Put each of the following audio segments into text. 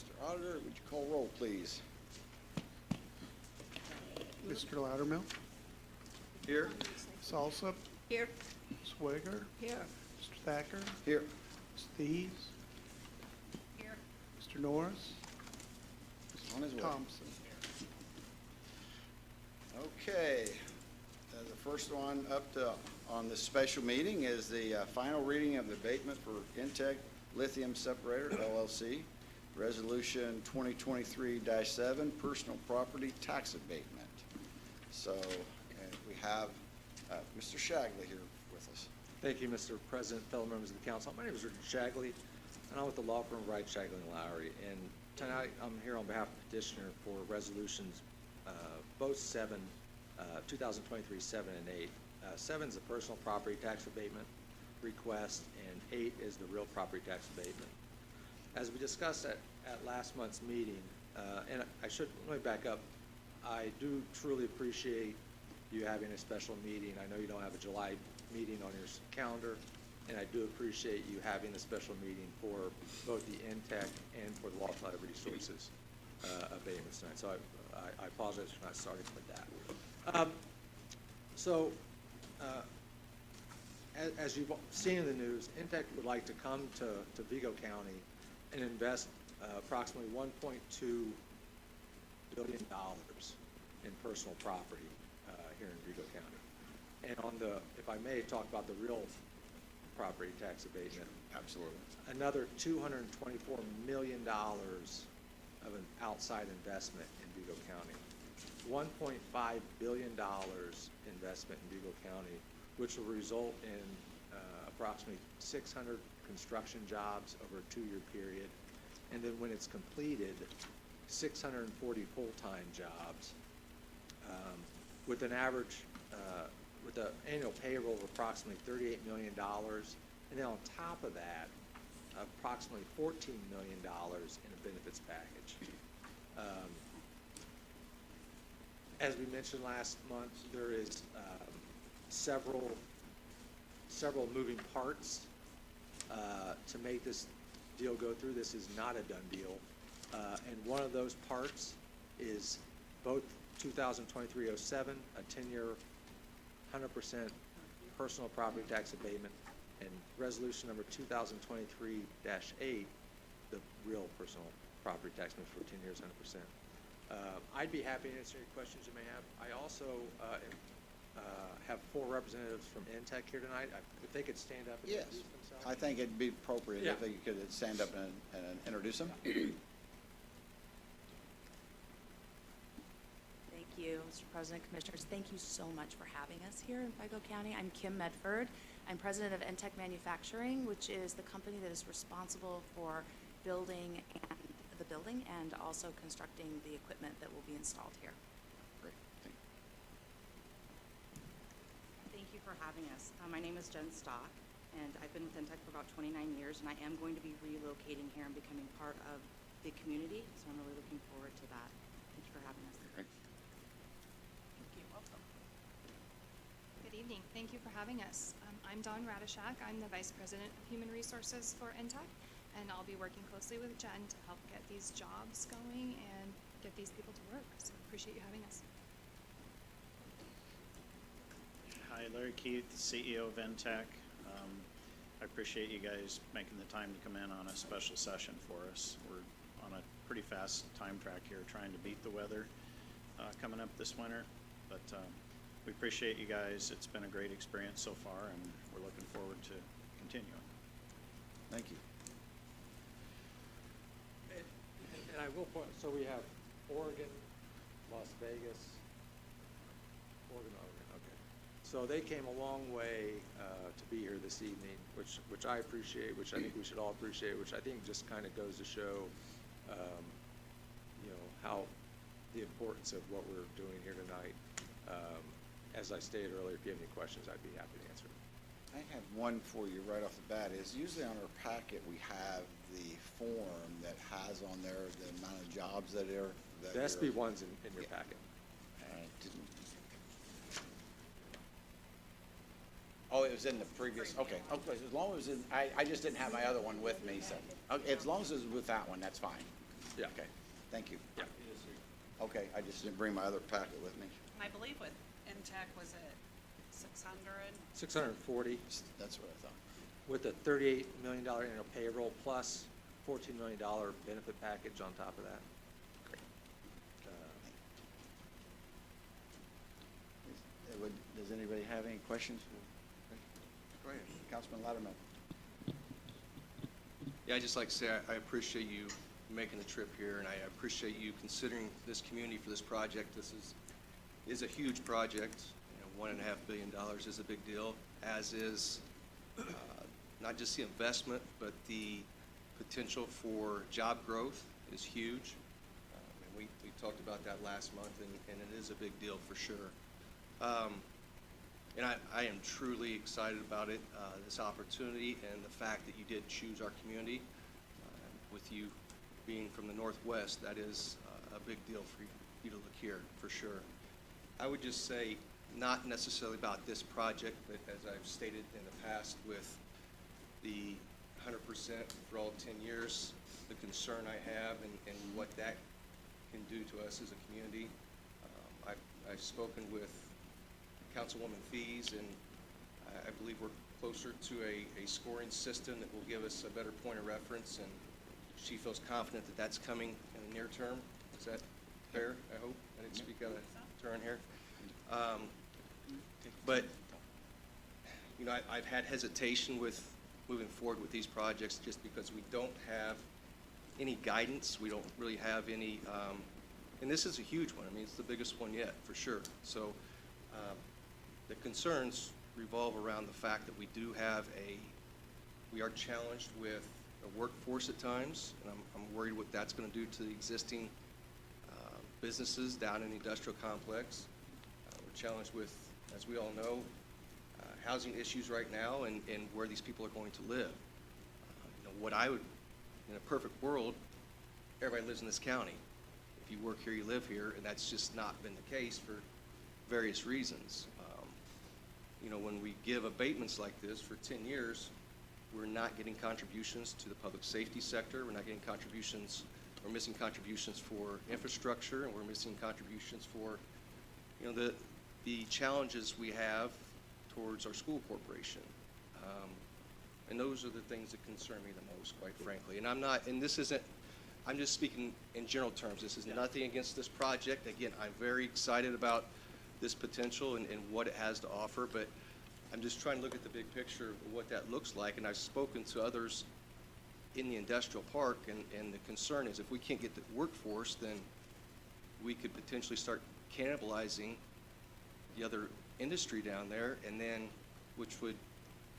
Mr. Auditor, would you call roll, please? Mr. Loudermilk, Here. Salsa, Here. Swiger, Here. Mr. Thacker, Here. Ms. Thies, Here. Mr. Norris, On his way. Thompson. Okay. The first one on this special meeting is the final reading of the abatement for Intech Lithium Separator LLC, Resolution 2023-7, Personal Property Tax Abatement. So we have Mr. Shagley here with us. Thank you, Mr. President, fellow members of the council. My name is Richard Shagley, and I'm with the law firm Wright, Shagley & Lowry. And tonight, I'm here on behalf of the petitioner for resolutions, both 2023, 7 and 8. 7 is the personal property tax abatement request, and 8 is the real property tax abatement. As we discussed at last month's meeting, and let me back up, I do truly appreciate you having a special meeting. I know you don't have a July meeting on your calendar, and I do appreciate you having a special meeting for both the Intech and for the Wildfire Resources abatements tonight. So I apologize for not starting with that. As you've seen in the news, Intech would like to come to Vigo County and invest approximately $1.2 billion in personal property here in Vigo County. And if I may, talk about the real property tax abatement. Absolutely. Another $224 million of an outside investment in Vigo County. $1.5 billion investment in Vigo County, which will result in approximately 600 construction jobs over a 2-year period. And then when it's completed, 640 full-time jobs with an average, with an annual payroll of approximately $38 million. And then on top of that, approximately $14 million in a benefits package. As we mentioned last month, there is several moving parts to make this deal go through. This is not a done deal. And one of those parts is both 2023-07, a 10-year, 100% personal property tax abatement, and resolution number 2023-8, the real personal property tax abatement for 10 years, 100%. I'd be happy to answer any questions you may have. I also have 4 representatives from Intech here tonight. If they could stand up and Yes. introduce themselves. I think it'd be appropriate if Yeah. you could stand up and introduce them. Thank you, Mr. President, Commissioners. Thank you so much for having us here in Vigo County. I'm Kim Medford. I'm president of Intech Manufacturing, which is the company that is responsible for building the building and also constructing the equipment that will be installed here. Great. Thank you. Thank you for having us. My name is Jen Stock, and I've been with Intech for about 29 years, and I am going to be relocating here and becoming part of the community, so I'm really looking forward to that. Thank you for having us. Great. Thank you. Welcome. Good evening. Thank you for having us. I'm Dawn Radishak. I'm the Vice President of Human Resources for Intech, and I'll be working closely with Jen to help get these jobs going and get these people to work. So appreciate you having us. Hi, Larry Keith, CEO of Intech. I appreciate you guys making the time to come in on a special session for us. We're on a pretty fast time track here, trying to beat the weather coming up this winter. But we appreciate you guys. It's been a great experience so far, and we're looking forward to continuing. Thank you. And I will point, so we have Oregon, Las Vegas, Oregon, okay. So they came a long way to be here this evening, which I appreciate, which I think we should all appreciate, which I think just kind of goes to show, how the importance of what we're doing here tonight. As I stated earlier, if you have any questions, I'd be happy to answer them. I have one for you right off the bat. Is usually on our packet we have the form that has on there the amount of jobs that are. The SB one's in your Yeah. packet. Oh, it was in the previous, okay, as long as, I just didn't have my other one with me, so, okay, as long as it's with that one, that's fine. Yeah. Okay, thank you. Yeah. Okay, I just didn't bring my other packet with me. And I believe with Intech, was it 600? 640 That's what I thought. with a $38 million annual payroll plus $14 million benefit package on top of that. Great. Uh, Does anybody have any questions? Go ahead, Councilman Loudermilk. Yeah, I'd just like to say I appreciate you making the trip here, and I appreciate you considering this community for this project. This is a huge project. You know, $1.5 billion is a big deal, as is not just the investment, but the potential for job growth is huge. And we talked about that last month, and it is a big deal for sure. And I am truly excited about it, this opportunity, and the fact that you did choose our community. With you being from the Northwest, that is a big deal for you to look here, for sure. I would just say, not necessarily about this project, but as I've stated in the past with the 100% for all 10 years, the concern I have and what that can do to us as a community. I've spoken with Councilwoman Fees, and I believe we're closer to a scoring system that will give us a better point of reference, and she feels confident that that's coming in the near term. Is that fair, I hope? I didn't speak out of turn here. But, you know, I've had hesitation with moving forward with these projects just because we don't have any guidance. We don't really have any, and this is a huge one. I mean, it's the biggest one yet, for sure. So the concerns revolve around the fact that we are challenged with a workforce at times, and I'm worried what that's going to do to the existing businesses down in the industrial complex. We're challenged with, as we all know, housing issues right now and where these people are going to live. You know, what I would, in a perfect world, everybody lives in this county. If you work here, you live here, and that's just not been the case for various reasons. You know, when we give abatements like this for 10 years, we're not getting contributions to the public safety sector. We're not getting contributions. We're missing contributions for infrastructure, and we're missing contributions for, you know, the challenges we have towards our school corporation. And those are the things that concern me the most, quite frankly. And I'm just speaking in general terms. This is nothing against this project. Again, I'm very excited about this potential and what it has to offer, but I'm just trying to look at the big picture of what that looks like. And I've spoken to others in the industrial park, and the concern is if we can't get the workforce, then we could potentially start cannibalizing the other industry down there, and then which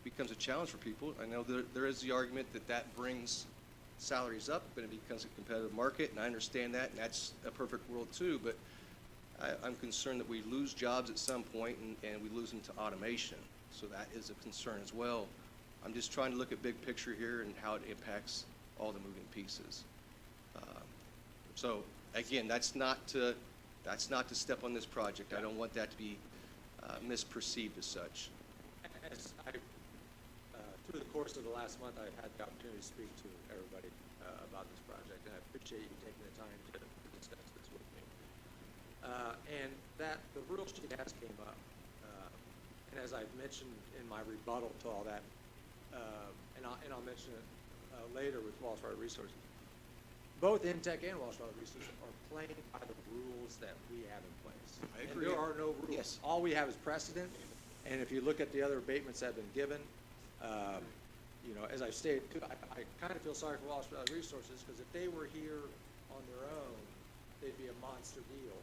becomes a challenge for people. I know there is the argument that brings salaries up and it becomes a competitive market, and I understand that, and that's a perfect world too, but I'm concerned that we lose jobs at some point and we lose them to automation. So that is a concern as well. I'm just trying to look at big picture here and how it impacts all the moving pieces. So again, that's not to step on this project. I don't want that to be misperceived as such. As through the course of the last month, I've had the opportunity to speak to everybody about this project, and I appreciate you taking the time to discuss this with me. And that the real sheet has came up, and as I've mentioned in my rebuttal to all that, and I'll mention it later with Walsh Water Resources. Both Intech and Walsh Water Resources are playing by the rules that we have in place. I agree. And there are no rules. Yes. All we have is precedent, and if you look at the other abatements that have been given, you know, as I've stated too, I kind of feel sorry for Walsh Water Resources, because if they were here on their own, they'd be a monster deal.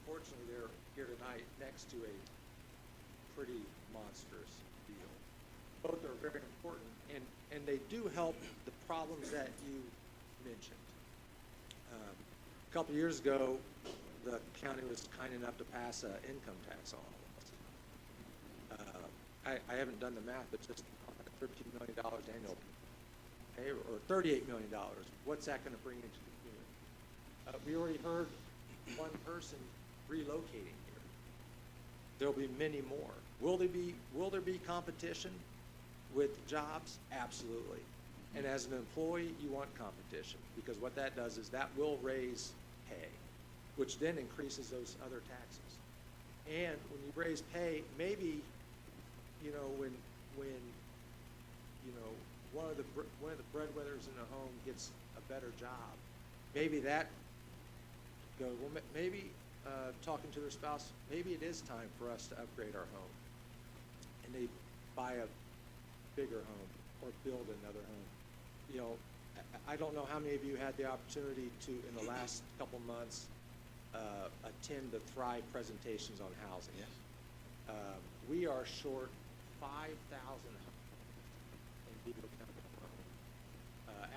Unfortunately, they're here tonight next to a pretty monstrous deal. Both are very important, and they do help the problems that you mentioned. A couple of years ago, the county was kind enough to pass an income tax on all of us. I haven't done the math, but just on that $13 million annual pay, or $38 million, what's that going to bring into the community? We already heard one person relocating here. There'll be many more. Will there be competition with jobs? Absolutely. And as an employee, you want competition, because what that does is that will raise pay, which then increases those other taxes. And when you raise pay, maybe, you know, when you know, one of the breadwinners in the home gets a better job, maybe that go, well, maybe talking to their spouse, maybe it is time for us to upgrade our home. And they buy a bigger home or build another home. You know, I don't know how many of you had the opportunity to, in the last couple months, attend the Thrive presentations on housing. Yes. We are short 5,000 in Vigo County alone.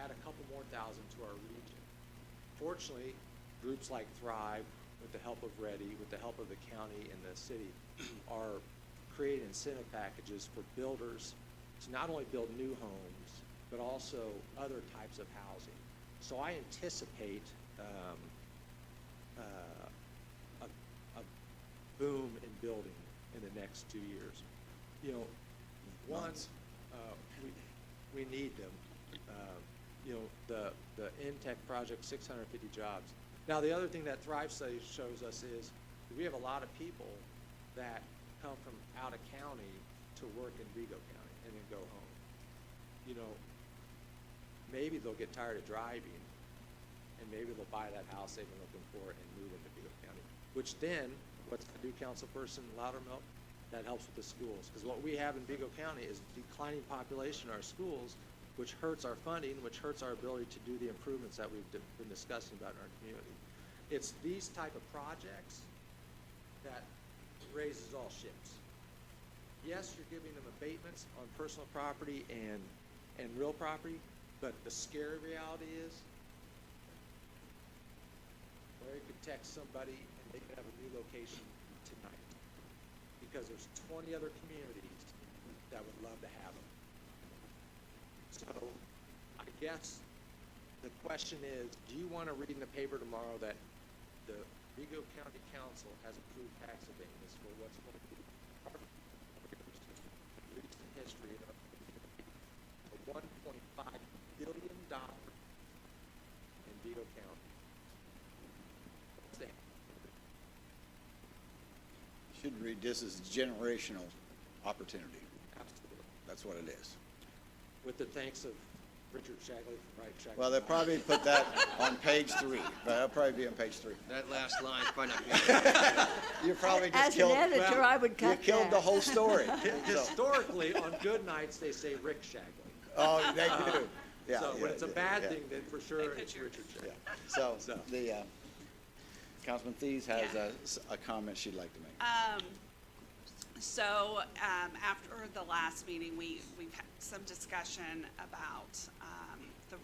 Add a couple more thousand to our region. Fortunately, groups like Thrive, with the help of Ready, with the help of the county and the city, are creating incentive packages for builders to not only build new homes, but also other types of housing. So I anticipate a boom in building in the next 2 years. You know, one, we need them. You know, the InTech project, 650 jobs. Now, the other thing that Thrive study shows us is we have a lot of people that come from out of county to work in Vigo County and then go home. You know, maybe they'll get tired of driving, and maybe they'll buy that house they've been looking for and move into Vigo County, which then, what's the new councilperson Loudermilk? That helps with the schools, because what we have in Vigo County is declining population in our schools, which hurts our funding, which hurts our ability to do the improvements that we've been discussing about in our community. It's these type of projects that raises all ships. Yes, you're giving them abatements on personal property and real property, but the scary reality is Larry could text somebody and they could have a new location tonight, because there's 20 other communities that would love to have them. So I guess the question is, do you want to read in the paper tomorrow that the Vigo County Council has approved tax abatements for what's going to be part of recent history of a $1.5 billion in Vigo County? What's that? Should read this as generational opportunity. Absolutely. That's what it is. With the thanks of Richard Shagley from Wright Shagley. Well, they'll probably put that on page 3, but that'll probably be on page 3. That last line is probably not You probably just As an killed. editor, I would You cut killed that. the whole story. So- Historically, on good nights, they say Rick Shagley. Oh, they do. Yeah. So when it's a bad yeah. thing, then for sure They it's put your- Richard Yeah. Shagley. So the Councilman Thies has Yeah. a comment she'd like to make. So, after the last meeting, we've had some discussion about,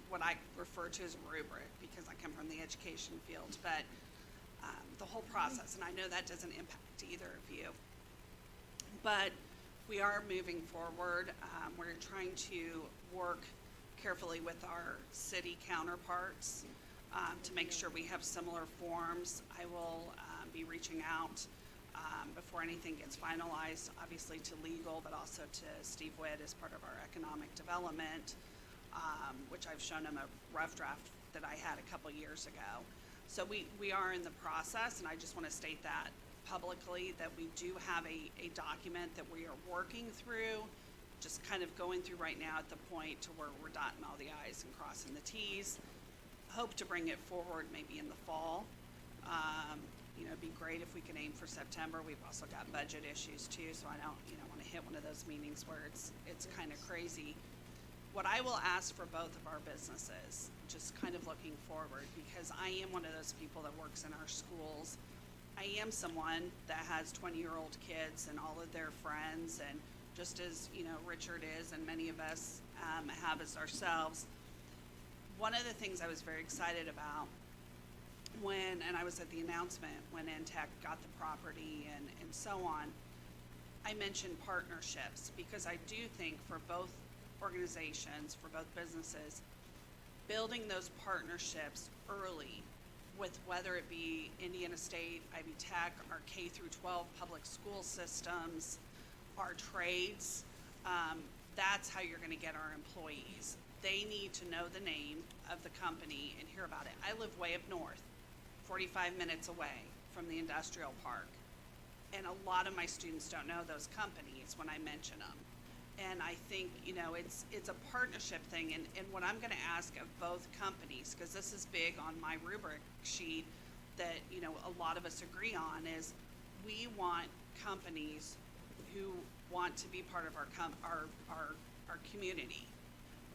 what I refer to as rubric, because I come from the education field, but, the whole process, and I know that doesn't impact either of you. But we are moving forward. We're trying to work carefully with our city counterparts, to make sure we have similar forms. I will, be reaching out before anything gets finalized, obviously to legal, but also to Steve Witt as part of our economic development, which I've shown him a rough draft that I had a couple years ago. So we are in the process, and I just want to state that publicly, that we do have a document that we are working through, just kind of going through right now at the point to where we're dotting all the i's and crossing the t's. Hope to bring it forward maybe in the fall. You know, it'd be great if we could aim for September. We've also got budget issues too, so I don't, want to hit one of those meetings where it's kind of crazy. What I will ask for both of our businesses, just kind of looking forward, because I am one of those people that works in our schools. I am someone that has 20-year-old kids and all of their friends, and just as, Richard is and many of us have as ourselves. One of the things I was very excited about and I was at the announcement when InTech got the property and so on, I mentioned partnerships, because I do think for both organizations, for both businesses, building those partnerships early with whether it be Indiana State, Ivy Tech, our K through 12 public school systems, our trades, that's how you're gonna get our employees. they need to know the name of the company and hear about it. I live way up north, 45 minutes away from the industrial park. And a lot of my students don't know those companies when I mention them. And I think, you know, it's a partnership thing. And what I'm gonna ask of both companies, because this is big on my rubric sheet that, you know, a lot of us agree on, is we want companies who want to be part of our community.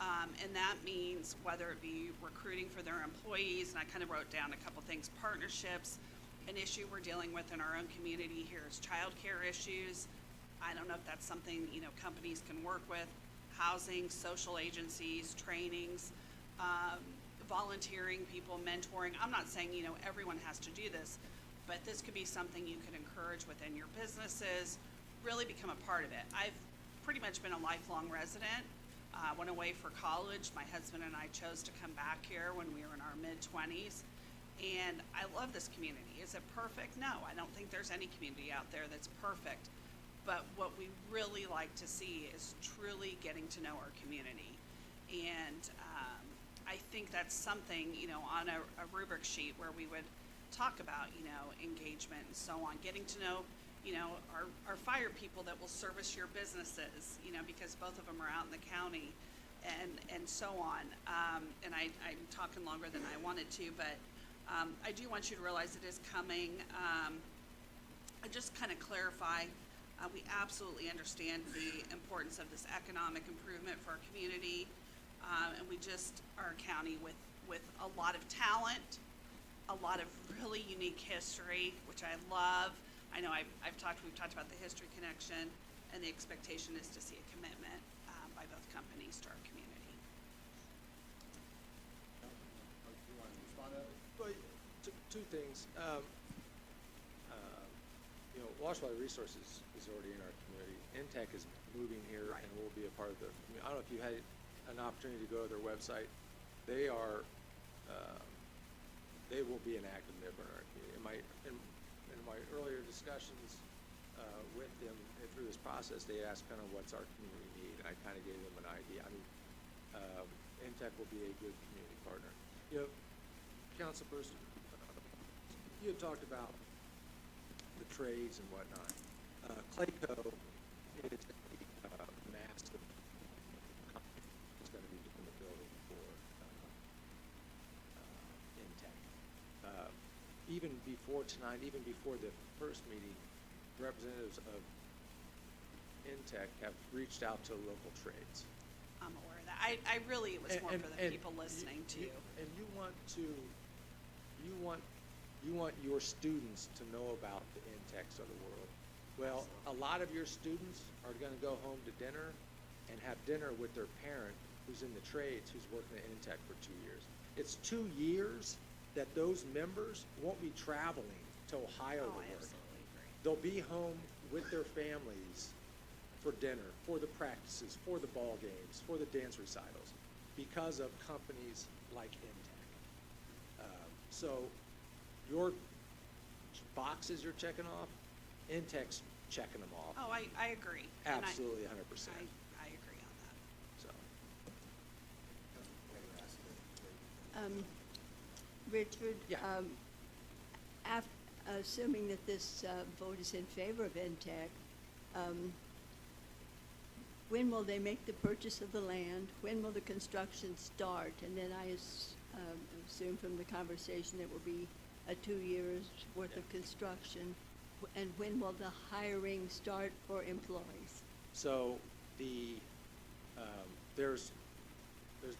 And that means whether it be recruiting for their employees, and I kind of wrote down a couple things, partnerships. An issue we're dealing with in our own community here is childcare issues. I don't know if that's something, you know, companies can work with, housing, social agencies, trainings, volunteering people, mentoring. I'm not saying, you know, everyone has to do this, but this could be something you could encourage within your businesses, really become a part of it. I've pretty much been a lifelong resident. Went away for college. My husband and I chose to come back here when we were in our mid-20s. And I love this community. Is it perfect? No, I don't think there's any community out there that's perfect. But what we really like to see is truly getting to know our community. And I think that's something, you know, on a rubric sheet where we would talk about, you know, engagement and so on, getting to know, you know, our fire people that will service your businesses, you know, because both of them are out in the county and so on. And I'm talking longer than I wanted to, but I do want you to realize it is coming. I just kind of clarify, we absolutely understand the importance of this economic improvement for our community. And we just are a county with a lot of talent, a lot of really unique history, which I love. I know we've talked about the history connection, and the expectation is to see a commitment by both companies to our community. You want to respond to that? Well, two things. You know, Water Resources is already in our community. Intech is moving here and will be a part of the community. I don't know if you had an opportunity to go to their website. They are, they will be an active member in our community. In my earlier discussions with them through this process, they asked kind of what's our community need, and I kind of gave them an idea. I mean, Intech will be a good community partner. You know, Councilperson, you had talked about the trades and whatnot. Clayco is a massive company that's going to be doing the building for Intech. Even before tonight, even before the first meeting, representatives of Intech have reached out to local trades. I'm aware of that. I really, it was more for the people listening to you. And you want your students to know about the Intechs of the world. Well, a lot of your students are gonna go home to dinner and have dinner with their parent who's in the trades, who's working at Intech for 2 years. It's 2 years that those members won't be traveling to Ohio to Oh, I work. absolutely agree. They'll be home with their families for dinner, for the practices, for the ball games, for the dance recitals, because of companies like Intech. So your boxes you're checking off, Intech's checking them off. Oh, I agree. And Absolutely, 100%. I agree on that. So, Richard? Yeah. Assuming that this vote is in favor of NTEC, when will they make the purchase of the land? When will the construction start? And then I assume from the conversation it will be 2 years worth of construction. And when will the hiring start for employees? so there's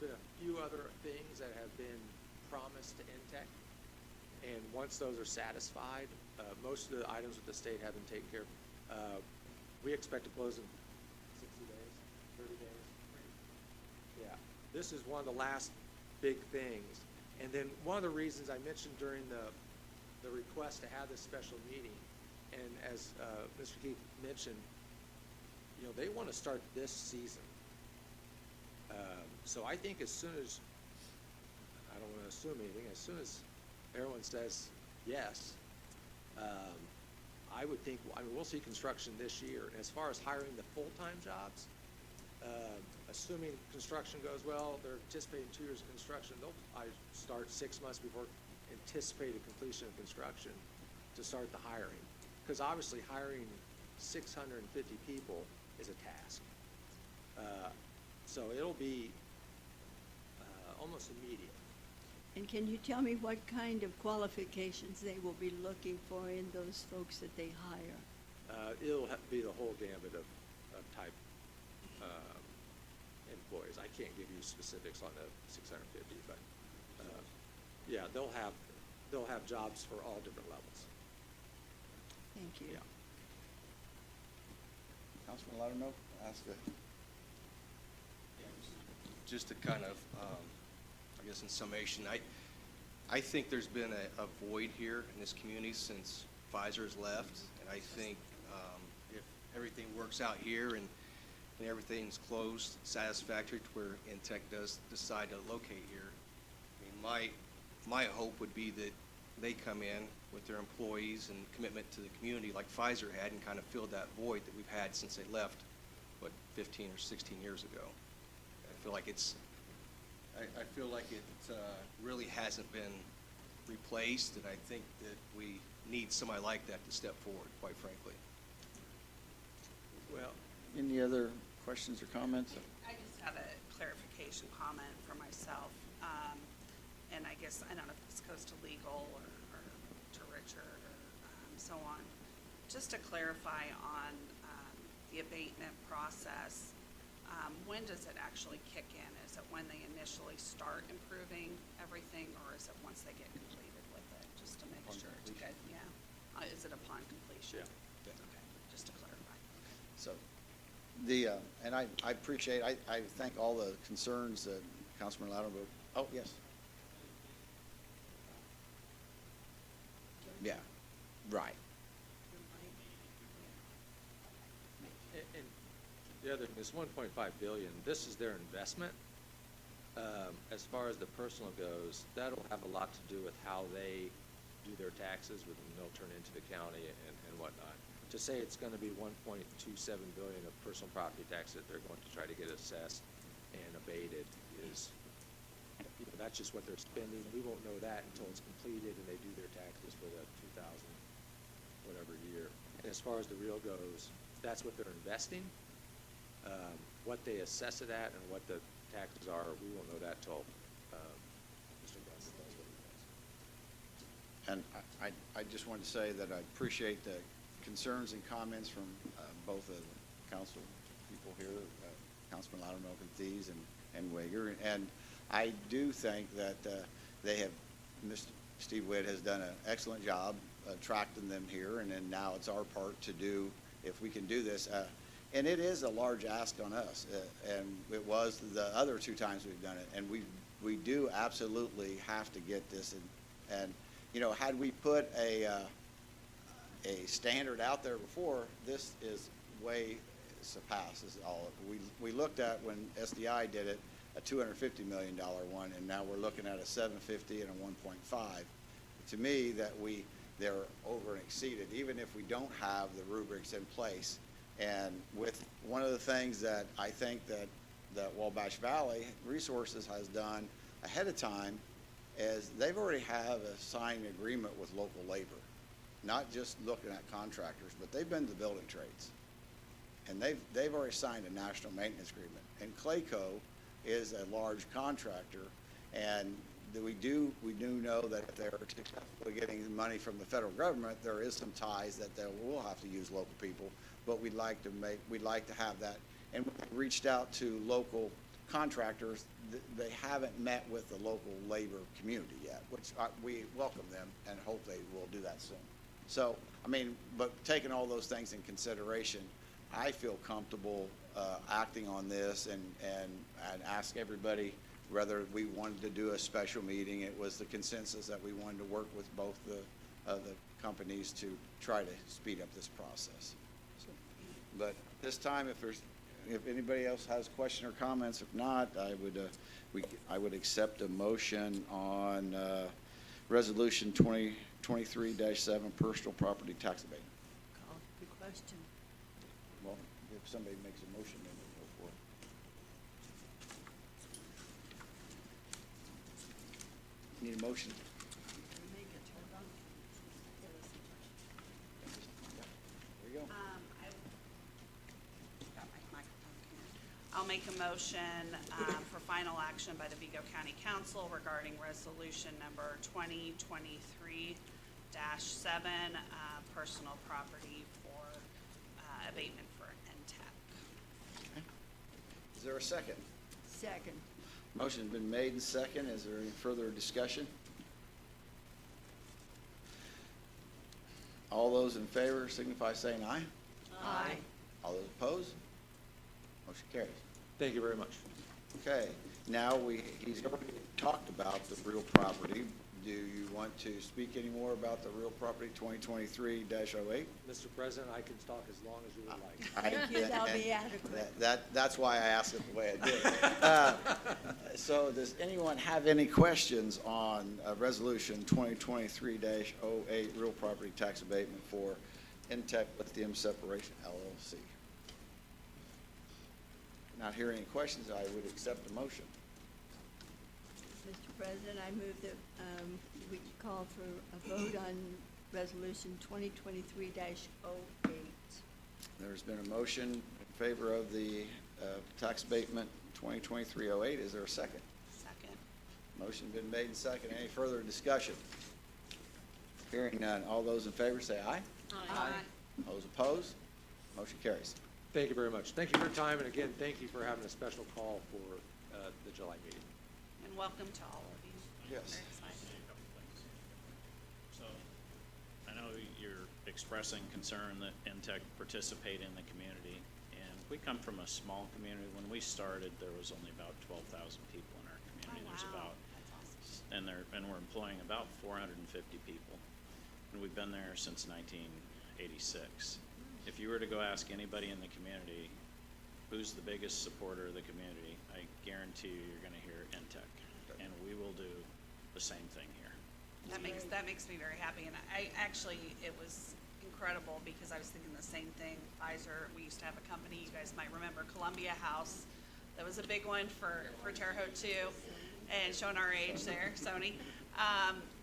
been a few other things that have been promised to Intech. And once those are satisfied, most of the items with the state have been taken care of. We expect to close in 60 days, 30 days. Yeah, this is one of the last big things. And then one of the reasons I mentioned during the request to have this special meeting, and as Mr. Keith mentioned, you know, they want to start this season. So I think as soon as, I don't want to assume anything, as soon as everyone says yes, I would think, I mean, we'll see construction this year. And as far as hiring the full-time jobs, assuming construction goes well, they're anticipating 2 years of construction, I start 6 months before anticipated completion of construction to start the hiring. Because obviously hiring 650 people is a task. So it'll be almost immediate. And can you tell me what kind of qualifications they will be looking for in those folks that they hire? It'll be the whole gambit of type employees. I can't give you specifics on the 650, but yeah, they'll have jobs for all different levels. Thank you. Yeah. Councilman Loudermilk, ask a. Just to kind of, I guess in summation, I think there's been a void here in this community since Pfizer's left, and I think if everything works out here and everything's closed satisfactory to where Intech does decide to locate here, I mean, my hope would be that they come in with their employees and commitment to the community like Pfizer had and kind of filled that void that we've had since they left, 15 or 16 years ago. I feel like it really hasn't been replaced, and I think that we need somebody like that to step forward, quite frankly. Well, Any other questions or comments? I just have a clarification comment for myself. And I guess, I don't know if this goes to legal or to Richard or so on. Just to clarify on the abatement process, when does it actually kick in? Is it when they initially start improving everything, or is it once they get completed with it? Just to make Upon sure it's completion. good, yeah. Is it upon completion? Yeah. Okay, just to clarify. So, and I appreciate, I thank all the concerns that Councilman Loudermilk, oh, yes. Yeah, right. and the other, this 1.5 billion, this is their investment. As far as the personal goes, that'll have a lot to do with how they do their taxes, when they'll turn into the county and whatnot. To say it's gonna be 1.27 billion of personal property tax that they're going to try to get assessed and abated is, that's just what they're spending. We won't know that until it's completed and they do their taxes for the 2000 whatever year. And as far as the real goes, that's what they're investing. What they assess it at and what the taxes are, we won't know that till Mr. Gus does what he does. And I just wanted to say that I appreciate the concerns and comments from both of the council people here, Councilman Loudermilk and Thies and Wager. And I do think that they have, Mr. Steve Witt has done an excellent job attracting them here, and then now it's our part to do, if we can do this. And it is a large ask on us, and it was the other 2 times we've done it. And we do absolutely have to get this. And you know, had we put a standard out there before, this is way surpasses all. We looked at when SDI did it, a $250 million one, and now we're looking at a $750 and a 1.5. To me, they're over and exceeded, even if we don't have the rubrics in place. And with one of the things that I think that Wabash Valley Resources has done ahead of time is they've already have a signed agreement with local labor, not just looking at contractors, but they've been to the building trades. And they've already signed a national maintenance agreement. And Clayco is a large contractor, and we do know that if they're successfully getting money from the federal government, there is some ties that they will have to use local people, but we'd like to have that. And we reached out to local contractors. They haven't met with the local labor community yet, which we welcome them and hope they will do that soon. So, I mean, but taking all those things in consideration, I feel comfortable acting on this and ask everybody whether we wanted to do a special meeting. It was the consensus that we wanted to work with both the companies to try to speed up this process. So, but this time, if anybody else has a question or comments, if not, I would accept a motion on Resolution 2023-7 personal property tax abatement. Call the question. Well, if somebody makes a motion, then we'll go for it. Need a motion? There you go. Got my microphone here. I'll make a motion for final action by the Vigo County Council regarding resolution number 2023-7, personal property for abatement for NTEC. Okay. Is there a second? Second. Motion's been made and second. Is there any further discussion? All those in favor signify saying aye. Aye. All those opposed? Motion carries. Thank you very much. Okay, now he's already talked about the real property. Do you want to speak any more about the real property 2023-08? Mr. President, I can talk as long as you would like. Thank you, that'll be adequate. That's why I asked it the way I did. So does anyone have any questions on resolution 2023-08, real property tax abatement for Intech Lithium Separation LLC? Not hearing any questions, I would accept the motion. Mr. President, I move that we call for a vote on resolution 2023-08. There's been a motion in favor of the tax abatement 2023-08. Is there a second? Second. Motion been made and second. Any further discussion? Hearing none. All those in favor say aye. Aye. Those opposed? Motion carries. Thank you very much. Thank you for your time, and again, thank you for having a special call for the July meeting. And welcome to all of you. Yes. Very excited. So, I know you're expressing concern that NTEC participate in the community, and we come from a small community. When we started, there was only about 12,000 people in our community. Oh, There's wow. about, That's awesome. and we're employing about 450 people, and we've been there since 1986. If you were to go ask anybody in the community, who's the biggest supporter of the community, I guarantee you're gonna hear NTEC, and we will do the same thing here. That makes me very happy, and it was incredible because I was thinking the same thing. Pfizer, we used to have a company, you guys might remember, Columbia House. That was a big one for Terre Haute too, and showing our age there, Sony.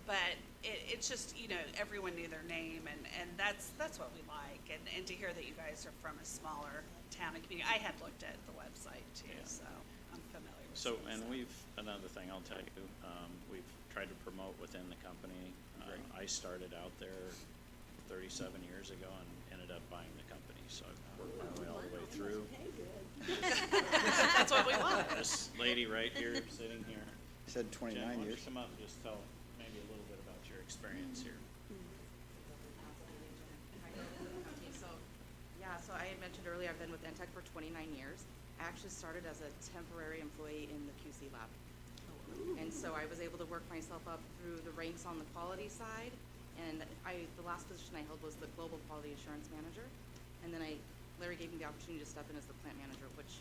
But it's just, everyone knew their name, and that's what we like. And to hear that you guys are from a smaller town and community, I had looked at the website too, Yeah. so I'm familiar with So, some of and the another thing I'll tell you, we've tried to promote within the company. I started out there 37 years ago and ended up buying the company, so I've worked my way all the way through. That's what we want. This lady right here, sitting here. Said Jen, 29 why don't you years. come up and just tell maybe a little bit about your experience here? So I had mentioned earlier, I've been with NTEC for 29 years. I actually started as a temporary employee in the QC lab. And so I was able to work myself up through the ranks on the quality side. And the last position I held was the global quality assurance manager. And then Larry gave me the opportunity to step in as the plant manager, which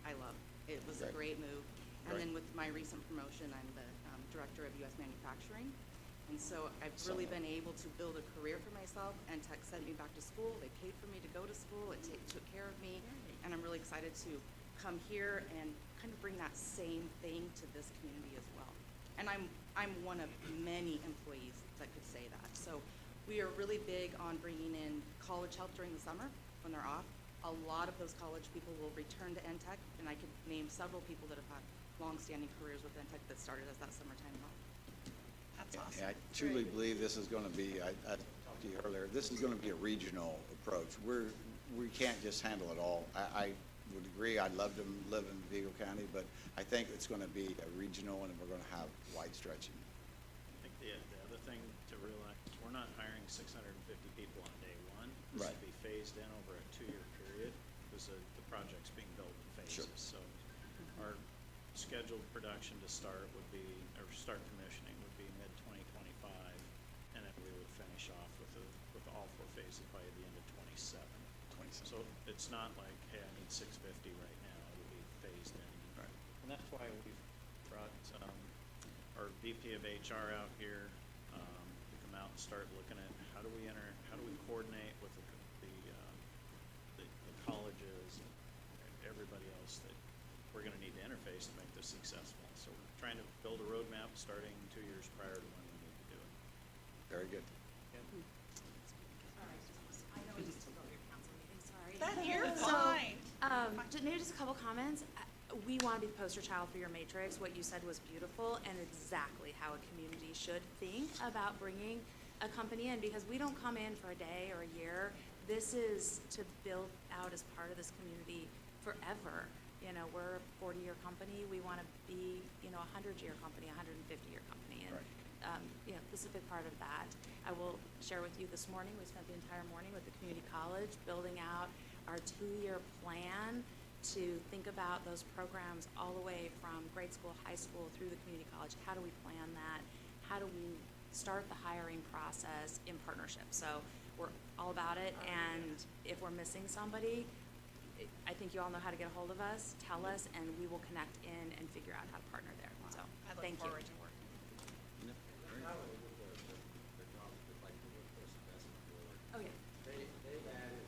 I love. It was a great move. And then with my recent promotion, I'm the director of U.S. manufacturing. And so I've really been able to build a career for myself. NTEC sent me back to school. They paid for me to go to school. It took care of me. And I'm really excited to come here and kind of bring that same thing to this community as well. And I'm one of many employees that could say that. So we are really big on bringing in college help during the summer when they're off. A lot of those college people will return to NTEC, and I could name several people that have had long-standing careers with NTEC that started as that summertime help. That's awesome. Yeah, I truly believe this is going to be, I talked to you earlier, this is going to be a regional approach. We can't just handle it all. I would agree, I'd love to live in Vigo County, but I think it's going to be a regional and we're going to have wide stretching. I think the other thing to realize, we're not hiring 650 people on day one. This Right. will be phased in over a 2-year period because the project's being built in phases. Sure. So our scheduled production to start would be, or start commissioning would be mid-2025, and then we would finish off with all 4 phases by the end of 27. So it's not like, hey, I need 650 right now. It will be phased in. Right. And that's why we've brought our VP of HR out here to come out and start looking at how do we coordinate with the colleges and everybody else that we're we're gonna need to interface to make this successful. So we're trying to build a roadmap starting 2 years prior to when we need to do it. Very good. I know we just took over your council meeting, sorry. You're So, fine. Maybe just a couple comments. We want to be the poster child for your matrix. What you said was beautiful and exactly how a community should think about bringing a company in, because we don't come in for a day or a year. This is to build out as part of this community forever. You know, we're a 40-year company. We want to be, you know, a 100-year company, a 150-year company. And, Right. you know, this is a big part of that. I will share with you this morning, we spent the entire morning with the community college building out our 2-year plan to think about those programs all the way from grade school, high school, through the community college. How do we plan that? How do we start the hiring process in partnership? So we're all about it, and if we're missing somebody, I think you all know how to get a hold of us, tell us, and we will connect in and figure out how to partner there. So, I look thank you. forward to working. Not only with the jobs, but like the workforce investment board, Oh, yeah. they've added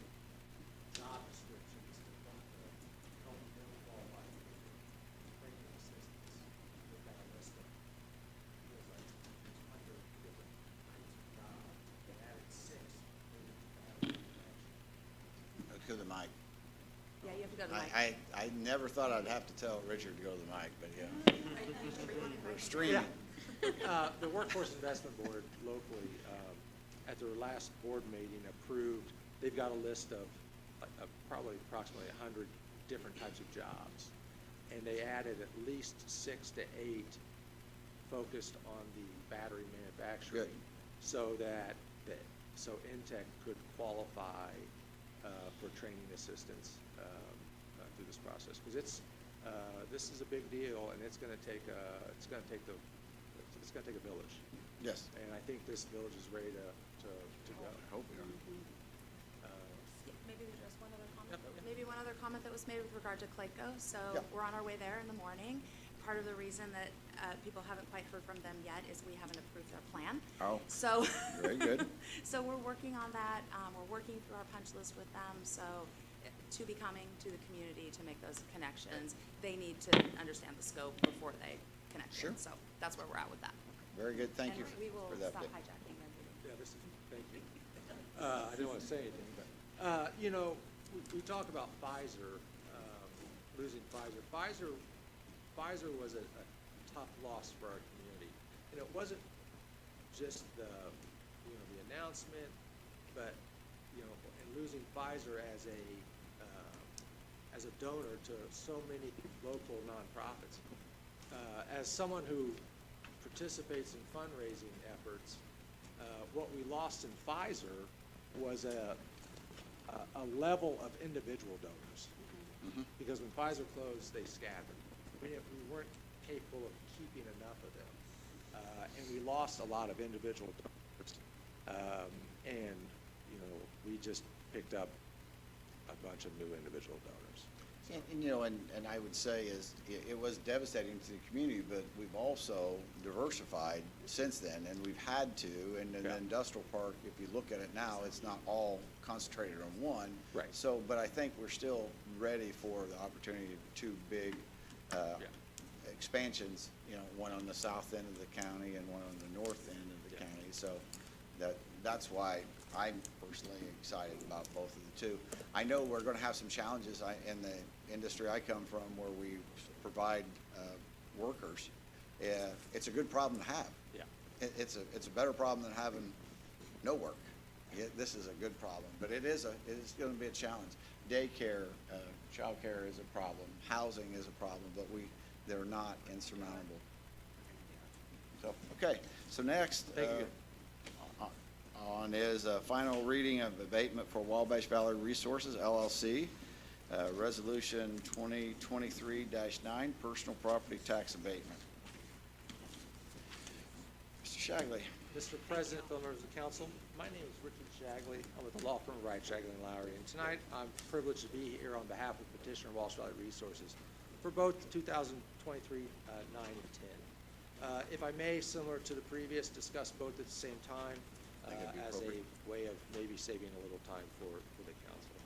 job descriptions to help them qualify for training assistance. They've got a list of, feels like 200 different kinds of jobs. They added 6 maybe To the mic. Yeah, you have to go to the mic. I never thought I'd have to tell Richard to go to the mic, but yeah. We're streaming. The Workforce Investment Board locally, at their last board meeting, approved, they've got a list of probably approximately 100 different types of jobs. And they added at least 6 to 8 focused on the battery manufacturing. Good. So that, so Intech could qualify for training assistance through this process. Because this is a big deal, and it's going to take a village. Yes. And I think this village is ready to go. I hope we are. Maybe just one other comment. Yep, okay. Maybe one other comment that was made with regard to Clayco. So Yep. we're on our way there in the morning. Part of the reason that people haven't quite heard from them yet is we haven't approved their plan. Oh. So. Very good. So we're working on that. We're working through our punch list with them. So to be coming to the community to make those connections, they need to understand the scope before they connect Sure. in. So that's where we're at with that. Very good. Thank you And we will for that. stop Dick. hijacking their meeting. Yeah, this is, thank you. I didn't want to say anything, but, you know, we talk about Pfizer, losing Pfizer. Pfizer was a tough loss for our community. And it wasn't just the announcement, but, you know, and losing Pfizer as a donor to so many local nonprofits. As someone who participates in fundraising efforts, what we lost in Pfizer was a level of individual donors. Mhm. Because when Pfizer closed, they scattered. We weren't capable of keeping enough of them. And we lost a lot of individual donors. And, you know, we just picked up a bunch of new individual donors. And, you know, and I would say is, it was devastating to the community, but we've also diversified since then, and we've had to. And in the Yeah. industrial park, if you look at it now, it's not all concentrated on one. Right. So, but I think we're still ready for the opportunity of 2 big expansions, you know, one on the south end of the county and one on the north end of the Yeah. county. So that's why I'm personally excited about both of the 2. I know we're going to have some challenges in the industry I come from, where we provide workers. It's a good problem to have. Yeah. It's a better problem than having no work. This is a good problem, but it is going to be a challenge. Daycare, childcare is a problem. Housing is a problem, but they're not insurmountable. So, okay, so next. Thank you. On is a final reading of abatement for Wabash Valley Resources LLC, Resolution 2023-9, personal property tax abatement. Mr. Shagley. Mr. President, fellow members of the council, my name is Richard Shagley. I'm with the law firm Wright, Shagley & Lowry, and tonight I'm privileged to be here on behalf of petitioner Wabash Valley Resources for both 2023 9 and 10. If I may, similar to the previous, discuss both at the same time I think that'd be as a appropriate. way of maybe saving a little time for the council.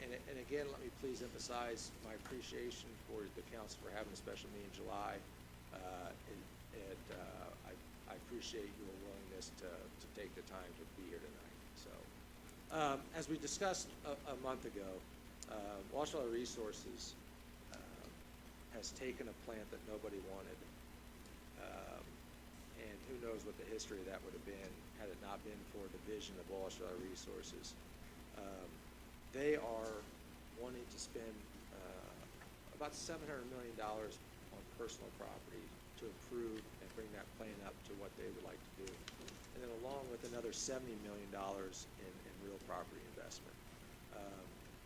And again, let me please emphasize my appreciation for the council for having a special meeting in July. I appreciate your willingness to take the time to be here tonight. So, as we discussed a month ago, Wash Valley Resources has taken a plant that nobody wanted, and who knows what the history of that would have been had it not been for the vision of Wash Valley Resources. They are wanting to spend about $700 million on personal property to improve and bring that plant up to what they would like to do. And then along with another $70 million in real property investment.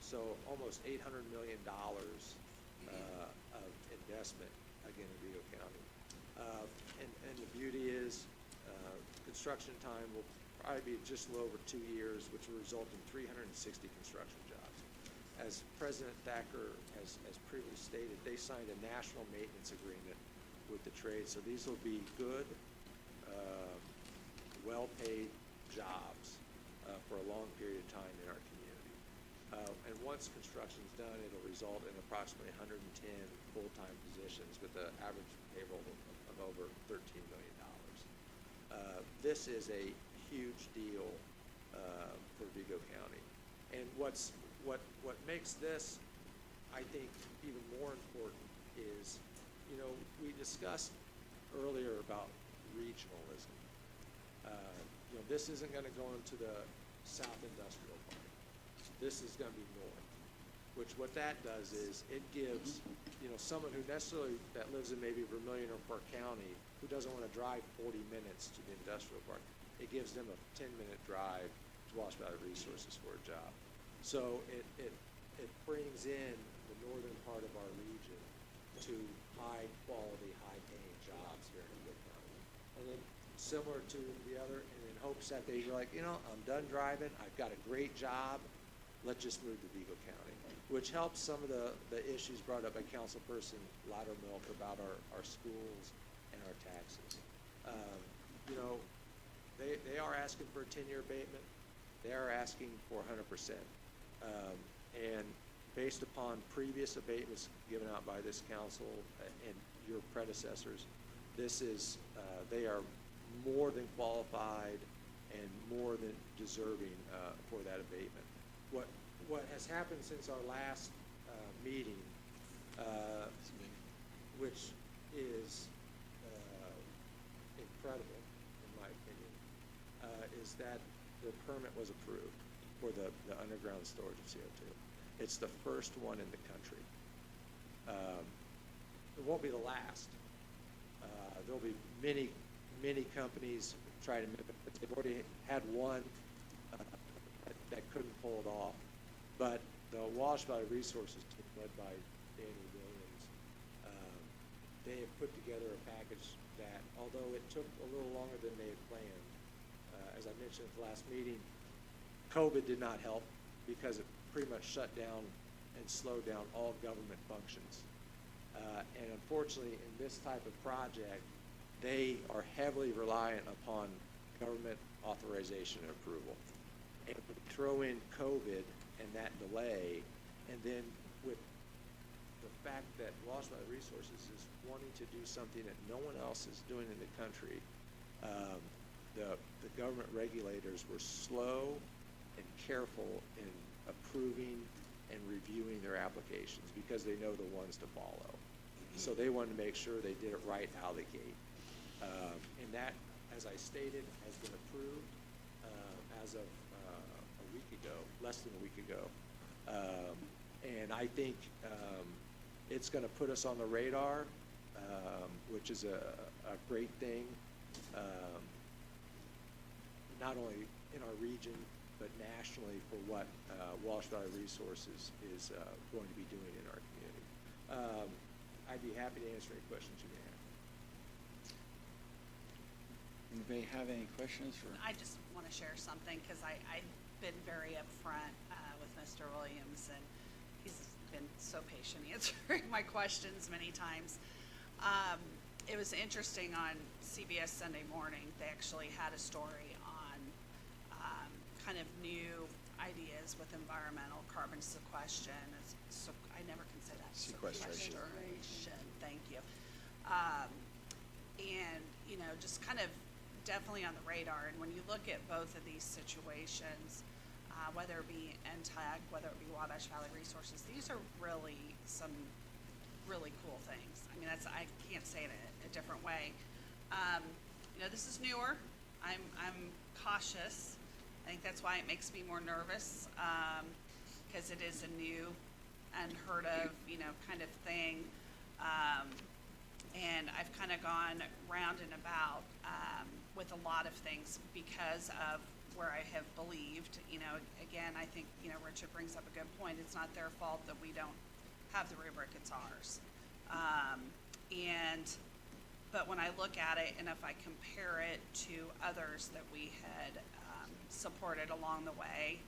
So almost $800 million of investment, again, in Vigo County. And the beauty is construction time will probably be just a little over 2 years, which will result in 360 construction jobs. As President Thacker has previously stated, they signed a national maintenance agreement with the trade, so these will be good, well-paid jobs for a long period of time in our community. And once construction's done, it'll result in approximately 110 full-time positions with an average payroll of over $13 million. This is a huge deal for Vigo County. And what makes this, I think, even more important is, you know, we discussed earlier about regionalism. You know, this isn't going to go into the South Industrial Park. This is going to be north, which what that does is it gives, you know, someone who necessarily that lives in maybe Vermilion or Park County who doesn't want to drive 40 minutes to the industrial park, it gives them a 10-minute drive to Wash Valley Resources for a job. So it brings in the northern part of our region to high-quality, high-paying jobs here in Vigo County. And then similar to the other, and in hopes that they're like, you know, I'm done driving, I've got a great job, let's just move to Vigo County, which helps some of the issues brought up by Councilperson Loudermilk about our schools and our taxes. You know, they are asking for a 10-year abatement. They are asking for 100%. And based upon previous abatements given out by this council and your predecessors, this is, they are more than qualified and more than deserving for that abatement. What has happened since our last meeting, which is incredible in my opinion, is that the permit was approved for the underground storage of CO2. It's the first one in the country. It won't be the last. There'll be many companies try to mimic it. They've already had one that couldn't pull it off. But the Wash Valley Resources team, led by Danny Williams, they have put together a package that, although it took a little longer than they had planned, as I mentioned at the last meeting, COVID did not help because it pretty much shut down and slowed down all government functions. And unfortunately, in this type of project, they are heavily reliant upon government authorization and approval. And we throw in COVID and that delay, and then with the fact that Wash Valley Resources is wanting to do something that no one else is doing in the country, the government regulators were slow and careful in approving and reviewing their applications because they know the ones to follow. So they wanted to make sure they did it right out of the gate. And that, as I stated, has been approved as of a week ago, less than a week ago. And I think it's going to put us on the radar, which is a great thing, not only in our region, but nationally for what Wash Valley Resources is going to be doing in our community. I'd be happy to answer any questions you may have. Anybody have any questions for? I just want to share something because I've been very upfront with Mr. Williams, and he's been so patient answering my questions many times. It was interesting on CBS Sunday Morning. They actually had a story on kind of new ideas with environmental carbon sequestration. I never can say that. Sequestration. Sequestration, thank you. And, you know, just kind of definitely on the radar. And when you look at both of these situations, whether it be NTEC, whether it be Wabash Valley Resources, these are really some really cool things. I mean, I can't say it a different way. You know, this is newer. I'm cautious. I think that's why it makes me more nervous, because it is a new, unheard of, you know, kind of thing. And I've kind of gone round and about with a lot of things because of where I have believed. You know, again, I think, you know, Richard brings up a good point. It's not their fault that we don't have the rubric, it's ours. But when I look at it, and if I compare it to others that we had supported along the way,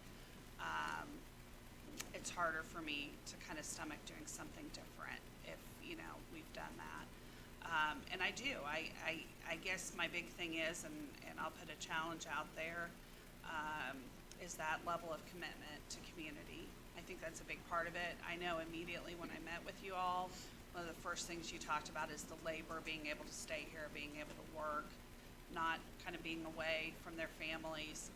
it's harder for me to kind of stomach doing something different if, you know, we've done that. And I do. I guess my big thing is, and I'll put a challenge out there, is that level of commitment to community. I think that's a big part of it. I know immediately when I met with you all, one of the first things you talked about is the labor, being able to stay here, being able to work, not kind of being away from their families.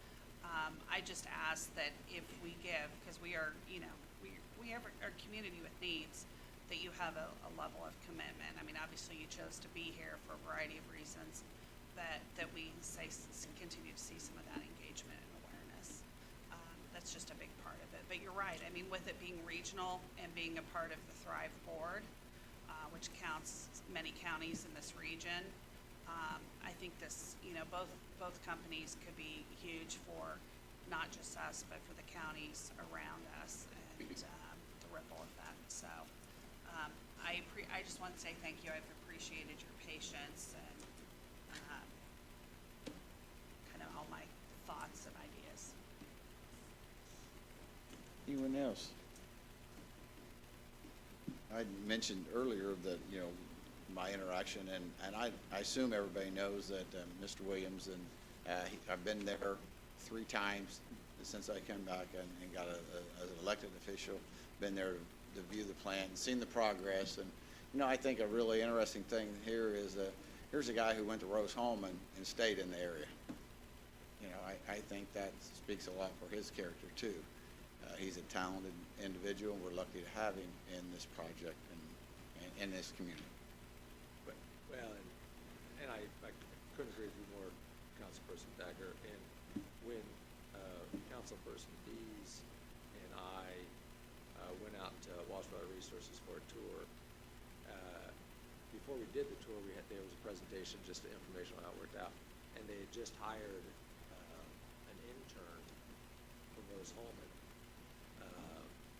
I just ask that if we give, because we are, you know, we have our community with needs, that you have a level of commitment. I mean, obviously you chose to be here for a variety of reasons, that we continue to see some of that engagement and awareness. That's just a big part of it. But you're right. I mean, with it being regional and being a part of the Thrive Board, which counts many counties in this region, I think this, you know, both companies could be huge for not just us, but for the counties around us and the ripple effect. So I just want to say thank you. I've appreciated your patience and kind of all my thoughts and ideas. Anyone else? I mentioned earlier that, you know, my interaction, and I assume everybody knows that Mr. Williams, and I've been there 3 times since I came back and got as an elected official, been there to view the plant and seen the progress. And, you know, I think a really interesting thing here is that here's a guy who went to Rose Home and stayed in the area. You know, I think that speaks a lot for his character too. He's a talented individual, and we're lucky to have him in this project and in this community. Well, and I couldn't agree with you more, Councilperson Thacker. And when Councilperson Dees and I went out to Wabash Valley Resources for a tour, before we did the tour, there was a presentation, just the information on how it worked out, and they had just hired an intern from Rose Holman.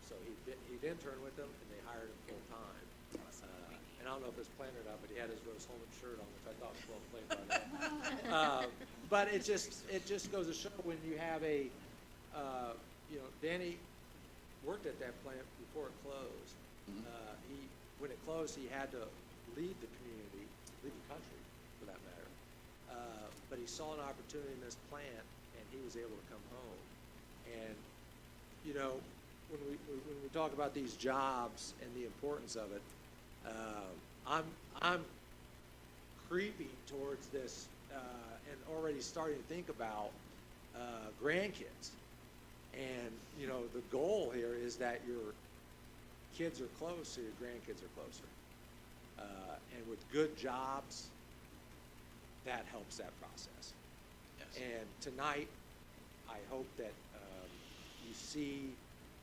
So he'd interned with them, and they hired him full time. And I don't know if it's planned or not, but he had his Rose Holman shirt on, which I thought was well played by them. But it just goes to show when you have you know, Danny worked at that plant before it closed. When it closed, he had to leave the community, leave the country, for that matter. But he saw an opportunity in this plant, and he was able to come home. And, you know, when we talk about these jobs and the importance of it, I'm creeping towards this and already starting to think about grandkids. And, you know, the goal here is that your kids are close, so your grandkids are closer. And with good jobs, that helps that process. Yes. And tonight, I hope that you see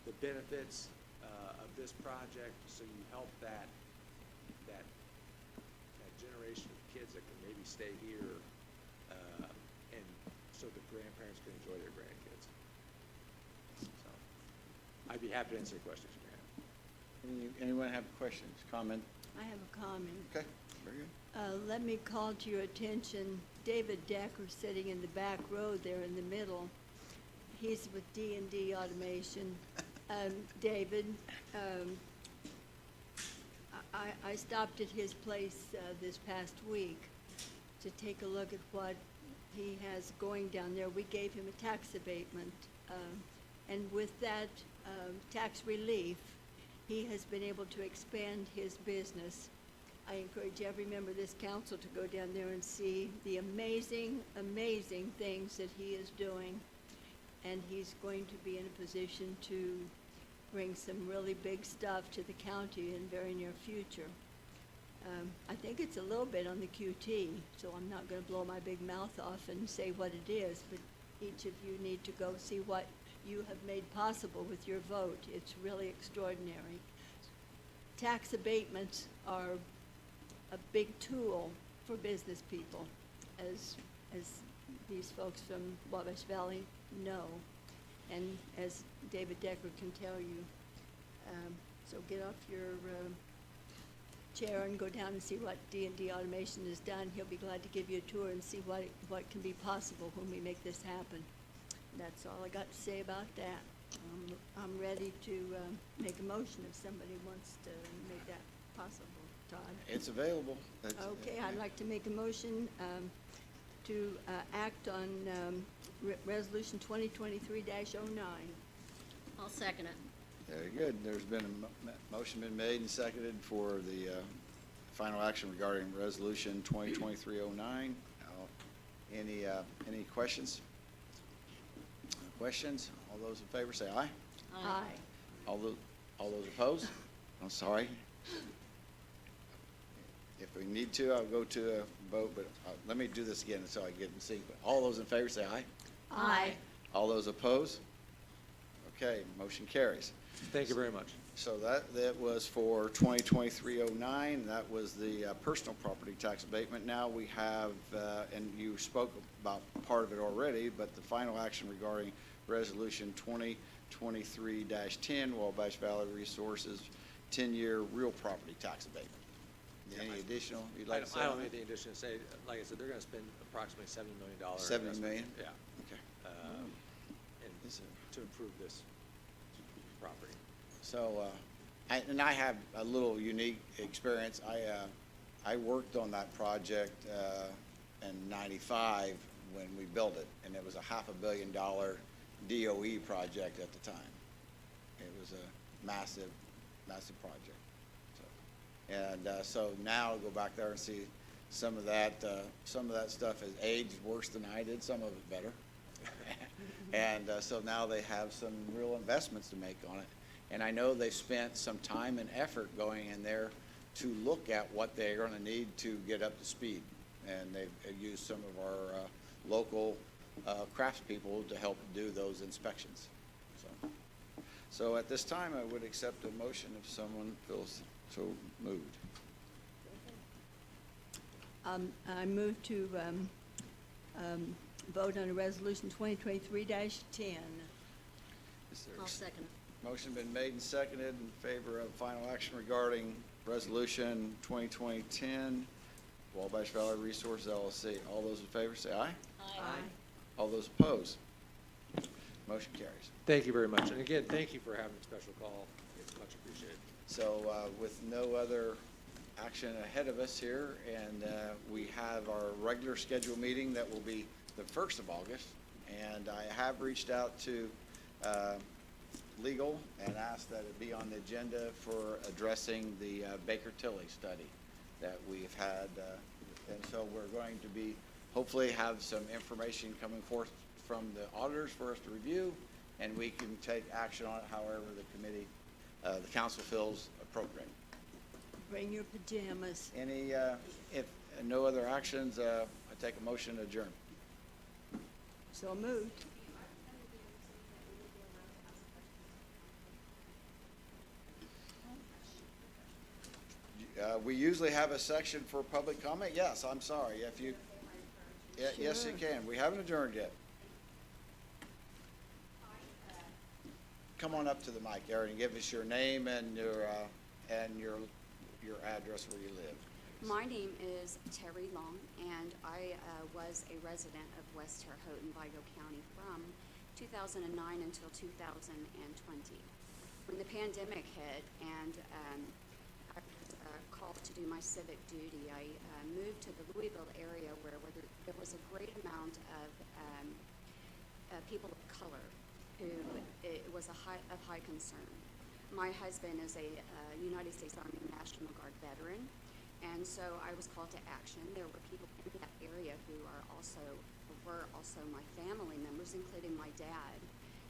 the benefits of this project, so you help that generation of kids that can maybe stay here, and so the grandparents can enjoy their grandkids. So, I'd be happy to answer your questions you may have. Anyone have questions, comment? I have a comment. Okay, very good. Let me call to your attention, David Decker sitting in the back row there in the middle. He's with D&D Automation. David, I stopped at his place this past week to take a look at what he has going down there. We gave him a tax abatement And with that tax relief, he has been able to expand his business. I encourage every member of this council to go down there and see the amazing, amazing things that he is doing. And he's going to be in a position to bring some really big stuff to the county in very near future. I think it's a little bit on the QT, so I'm not going to blow my big mouth off and say what it is, but each of you need to go see what you have made possible with your vote. It's really extraordinary. Tax abatements are a big tool for business people, as these folks from Wabash Valley know, and as David Decker can tell you. So get off your chair and go down and see what D&D Automation has done. He'll be glad to give you a tour and see what can be possible when we make this happen. That's all I got to say about that. I'm ready to make a motion if somebody wants to make that possible. Todd? It's available. Okay, I'd like to make a motion to act on Resolution 2023-09. I'll second it. Very good. There's been a motion been made and seconded for the final action regarding Resolution 2023-09. Any questions? Questions? All those in favor say aye. Aye. All those opposed? I'm sorry. If we need to, I'll go to a vote, but let me do this again so I get in sync. All those in favor say aye. Aye. All those opposed? Okay, motion carries. Thank you very much. So that was for 2023-09. That was the personal property tax abatement. Now we have, and you spoke about part of it already, but the final action regarding Resolution 2023-10, Wabash Valley Resources 10-year real property tax abatement. Any additional you'd like to say? I don't on have it? anything additional to say. Like I said, they're going to spend approximately $70 million. $70 million? Yeah. Okay. And to improve this property. So, I have a little unique experience. I worked on that project in '95 when we built it, and it was a $500 million DOE project at the time. It was a massive, massive project. So now go back there and see some of that stuff has aged worse than I did, some of it better. And so now they have some real investments to make on it. And I know they spent some time and effort going in there to look at what they're going to need to get up to speed. And they've used some of our local craftspeople to help do those inspections. So at this time, I would accept a motion if someone feels so moved. I move to vote on a Resolution 2023-10. Is there I'll second it. Motion been made and seconded in favor of final action regarding Resolution 2020-10, Wabash Valley Resources LLC. All those in favor say aye. Aye. All those opposed? Motion carries. Thank you very much. And again, thank you for having a special call. It's much appreciated. So with no other action ahead of us here, and we have our regular scheduled meeting that will be the 1st of August. And I have reached out to legal and asked that it be on the agenda for addressing the Baker Tilly study that we've had. And so we're going to be, hopefully have some information coming forth from the auditors for us to review, and we can take action on it however the committee, the council feels appropriate. Bring your pajamas. Any, if no other actions, I take a motion to adjourn. So moved. We usually have a section for public comment. Yes, I'm sorry. If you, yes, you can. We haven't adjourned yet. Come on up to the mic, Aaron, and give us your name and your address where you live. My name is Terry Long, and I was a resident of West Terre Haute in Vigo County from 2009 until 2020. When the pandemic hit and I was called to do my civic duty, I moved to the Louisville area where there was a great amount of people of color who was of high concern. My husband is a United States Army National Guard veteran, and so I was called to action. There were people in that area who were also my family members, including my dad,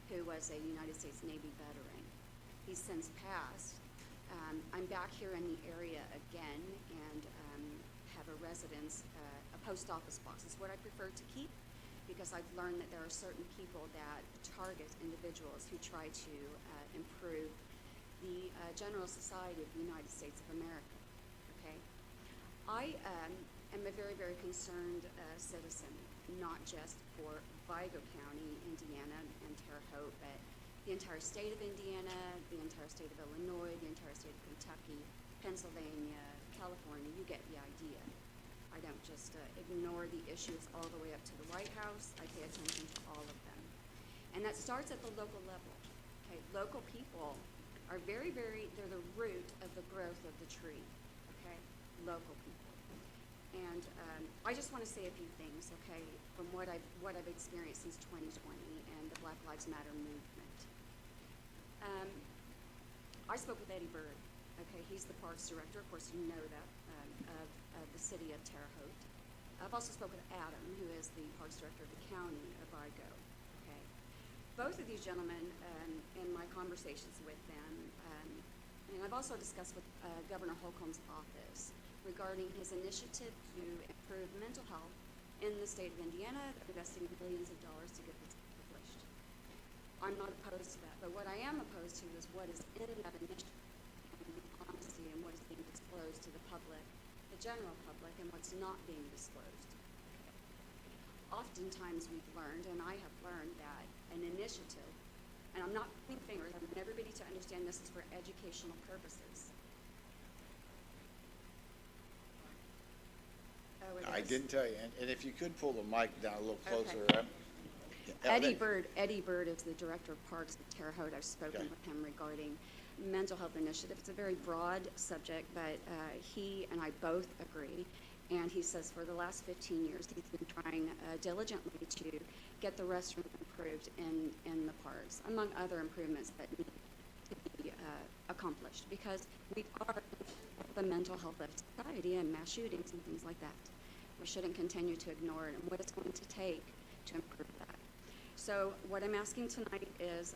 who was a United States Navy veteran. He's since passed. I'm back here in the area again and have a residence, a post office box is what I prefer to keep, because I've learned that there are certain people that target individuals who try to improve the general society of the United States of America, okay? I am a very, very concerned citizen, not just for Vigo County, Indiana, and Terre Haute, but the entire state of Indiana, the entire state of Illinois, the entire state of Kentucky, Pennsylvania, California. You get the idea. I don't just ignore the issues all the way up to the White House. I pay attention to all of them. And that starts at the local level. Okay, local people are very, they're the root of the growth of the tree. Okay, local people. And I just want to say a few things, okay, from what I've experienced since 2020 and the Black Lives Matter movement. I spoke with Eddie Bird. Okay, he's the Parks Director. Of course, you know that of the city of Terre Haute. I've also spoken with Adam, who is the Parks Director of the County of Vigo. Okay, both of these gentlemen, in my conversations with them, and I've also discussed with Governor Holcomb's office regarding his initiative to improve mental health in the state of Indiana. They're investing billions of dollars to get this accomplished. I'm not opposed to that, but what I am opposed to is what is in that initiative, and the honesty, and what is being disclosed to the public, the general public, and what's not being disclosed. Oftentimes we've learned, and I have learned, that an initiative, and I'm not pointing fingers, I want everybody to understand this is for educational purposes. Oh, I didn't tell you, and if you could pull the mic down a little closer. Okay. Eddie Bird is the Director of Parks of Terre Haute. I've spoken with him regarding mental health initiative. It's a very broad subject, but he and I both agree. And he says for the last 15 years, he's been trying diligently to get the restrooms improved in the parks, among other improvements that need to be accomplished, because we are the mental health of society and mass shootings and things like that. We shouldn't continue to ignore it and what it's going to take to improve that. So what I'm asking tonight is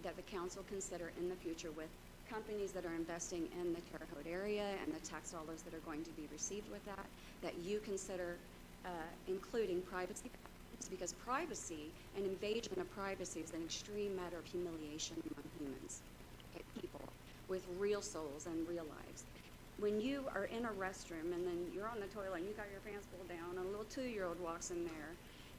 that the council consider in the future, with companies that are investing in the Terre Haute area and the tax dollars that are going to be received with that, that you consider including privacy, because privacy and invasion of privacy is an extreme matter of humiliation among humans, okay, people with real souls and real lives. When you are in a restroom and then you're on the toilet and you got your pants pulled down and a little 2-year-old walks in there,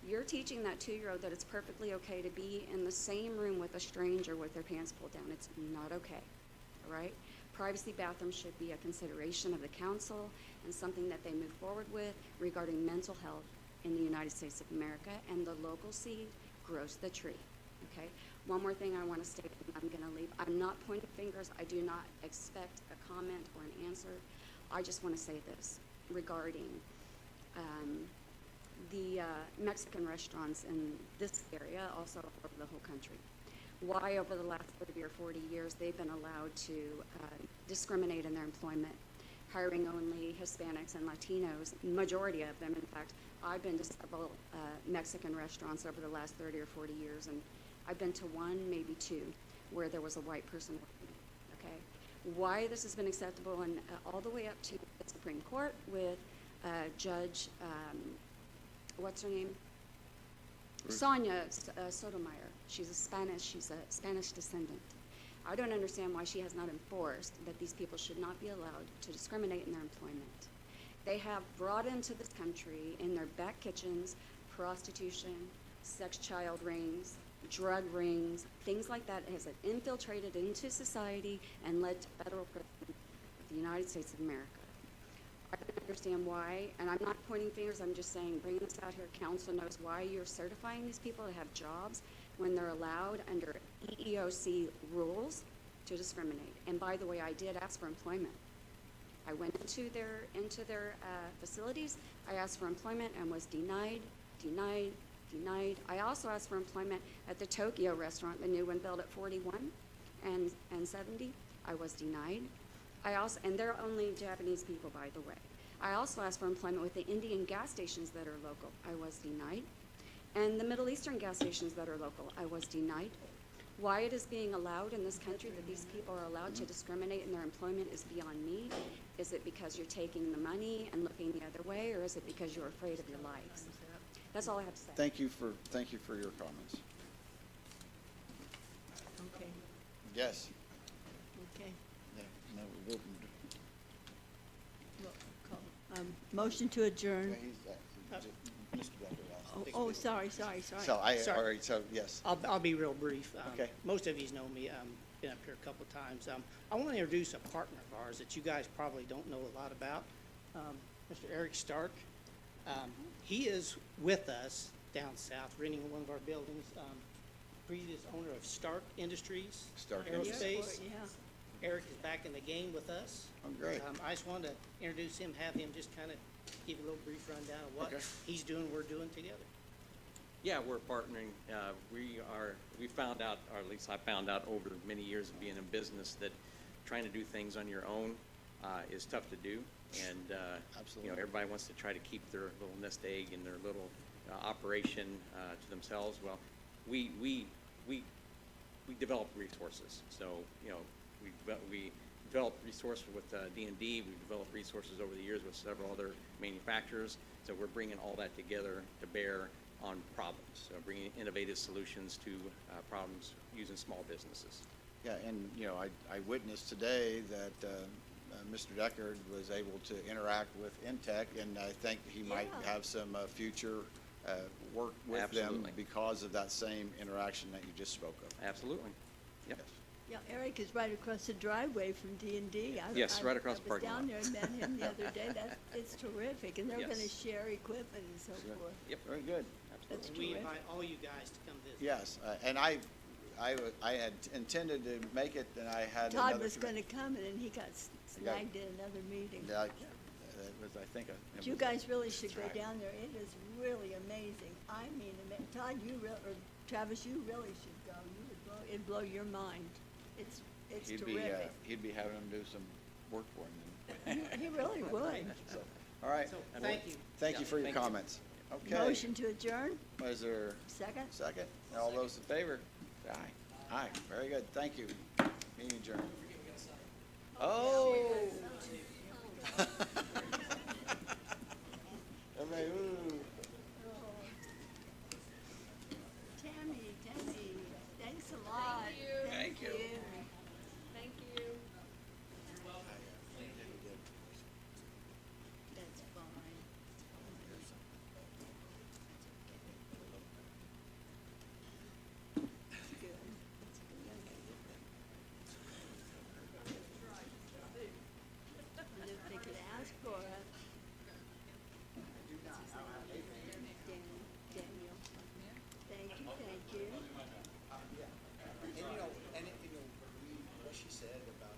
you're teaching that 2-year-old that it's perfectly okay to be in the same room with a stranger with their pants pulled down. It's not okay, all right? Privacy bathrooms should be a consideration of the council and something that they move forward with regarding mental health in the United States of America, and the local seed grows the tree, okay? One more thing I want to state, and I'm going to leave. I'm not pointing fingers. I do not expect a comment or an answer. I just want to say this regarding the Mexican restaurants in this area, also over the whole country. Why over the last 30 or 40 years they've been allowed to discriminate in their employment, hiring only Hispanics and Latinos, majority of them. In fact, I've been to several Mexican restaurants over the last 30 or 40 years, and I've been to one, maybe two, where there was a white person working, okay? Why this has been acceptable, and all the way up to the Supreme Court with Judge, what's her name? Sonia Sotomayor. She's a Spanish descendant. I don't understand why she has not enforced that these people should not be allowed to discriminate in their employment. They have brought into this country in their back kitchens prostitution, sex child rings, drug rings, things like that has infiltrated into society and led to federal prison of the United States of America. I don't understand why, and I'm not pointing fingers, I'm just saying, bringing this out here, council knows why you're certifying these people to have jobs when they're allowed under EEOC rules to discriminate. And by the way, I did ask for employment. I went into their facilities, I asked for employment and was denied, denied, denied. I also asked for employment at the Tokyo restaurant, the new one built at 41 and 70. I was denied. And they're only Japanese people, by the way. I also asked for employment with the Indian gas stations that are local. I was denied. And the Middle Eastern gas stations that are local. I was denied. Why it is being allowed in this country that these people are allowed to discriminate in their employment is beyond me. Is it because you're taking the money and looking the other way, or is it because you're afraid of your lives? That's all I have to say. Thank you for your comments. Okay, Yes. okay. No, we opened. Roll call. Motion to adjourn. Mr. Becker asked. Oh, sorry. So Sorry. all right, so yes. I'll be real brief. Okay. Most of you know me, been up here a couple of times. I want to introduce a partner of ours that you guys probably don't know a lot about, Mr. Eric Stark. He is with us down south, renting one of our buildings. Previous owner of Stark Industries. Stark Aerospace. Yeah. Eric is back in the game with us. Oh, great. I just wanted to introduce him, have him just kind of give a little brief rundown of what Okay. he's doing, we're doing together. Yeah, we're partnering. We found out, or at least I found out over many years of being in business, that trying to do things on your own is tough to do. And, Absolutely. everybody wants to try to keep their little nest egg and their little operation to themselves. Well, we develop resources. So, we developed resources with D&D. We've developed resources over the years with several other manufacturers. So we're bringing all that together to bear on problems, so bringing innovative solutions to problems using small businesses. Yeah, and, I witnessed today that Mr. Deckard was able to interact with Intech, and I think he might Yeah. have some future work with them Absolutely. because of that same interaction that you just spoke of. Absolutely. Yep. Yes. Yeah, Eric is right across the driveway from D&D. Yes, right across the parking I lot. was down there and met him the other day. It's terrific, and they're Yes. gonna share equipment and so Sure. forth. Yep. Very good. That's And we terrific. invite all you guys to come visit. Yes, and I had intended to make it, and I had Todd another was gonna commitment. come, and then he got snagged in another meeting. That was, I think. But you guys really should That's go right. down there. It is really amazing. I mean, Todd, or Travis, you really should go. It'd blow your mind. It's terrific. He'd be having them do some work for him. He really would. So, all right. So, thank you. Thank you for your Thank you. comments. Okay. Motion to adjourn, Was there second? a second? All those in favor? Say aye. Aye. Very good. Thank you. Meeting adjourned. Oh. Everybody, ooh. Tammy, thanks a lot. Thank you. Thank you. That's fine. That's good. And if they could ask for it. Daniel. Thank you, thank you. And what she said about